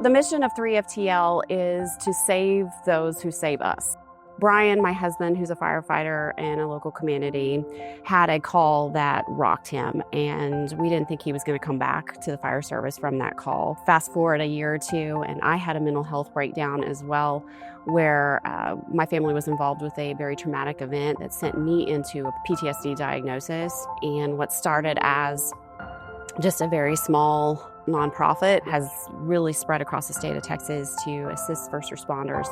The mission of 3FTL is to save those who save us. Brian, my husband, who's a firefighter in a local community, had a call that rocked him, and we didn't think he was going to come back to the fire service from that call. Fast forward a year or two, and I had a mental health breakdown as well, where my family was involved with a very traumatic event that sent me into a PTSD diagnosis. And what started as just a very small nonprofit has really spread across the state of Texas to assist first responders.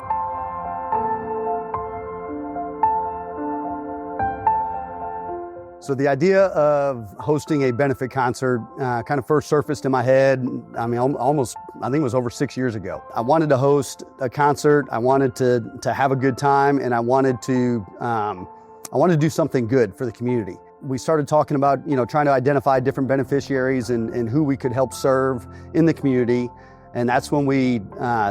So the idea of hosting a benefit concert kind of first surfaced in my head, I think it was over 6 years ago. I wanted to host a concert, I wanted to have a good time, and I wanted to do something good for the community. We started talking about, trying to identify different beneficiaries and who we could help serve in the community, and that's when we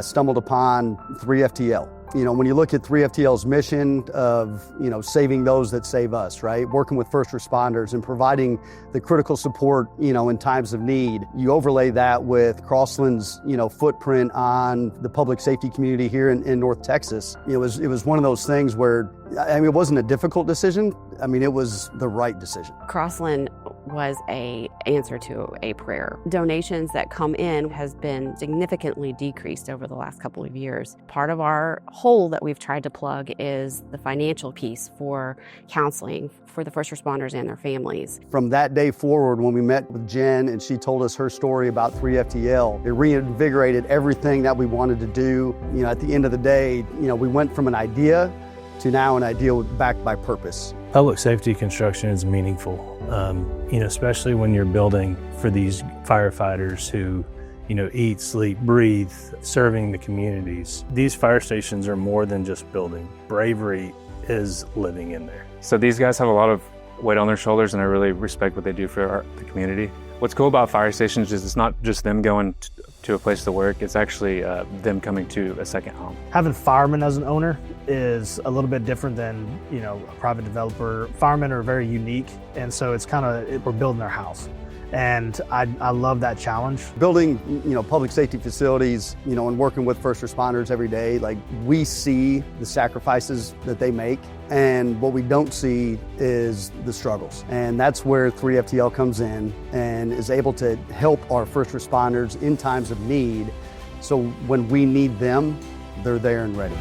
stumbled upon 3FTL. When you look at 3FTL's mission of, saving those that save us, right? Working with first responders and providing the critical support, in times of need. You overlay that with Crossland's, footprint on the public safety community here in North Texas. It was one of those things where, it wasn't a difficult decision. It was the right decision. Crossland was an answer to a prayer. Donations that come in has been significantly decreased over the last couple of years. Part of our hole that we've tried to plug is the financial piece for counseling for the first responders and their families. From that day forward, when we met with Jen and she told us her story about 3FTL, it reinvigorated everything that we wanted to do. At the end of the day, we went from an idea to now an ideal backed by purpose. Public safety construction is meaningful, especially when you're building for these firefighters who, eat, sleep, breathe, serving the communities. These fire stations are more than just building. Bravery is living in there. So these guys have a lot of weight on their shoulders, and I really respect what they do for the community. What's cool about fire stations is it's not just them going to a place to work, it's actually them coming to a second home. Having firemen as an owner is a little bit different than, a private developer. Firemen are very unique, and so it's we're building their house. And I love that challenge. Building, public safety facilities, and working with first responders every day, we see the sacrifices that they make, and what we don't see is the struggles. And that's where 3FTL comes in and is able to help our first responders in times of need. So when we need them, they're there and ready.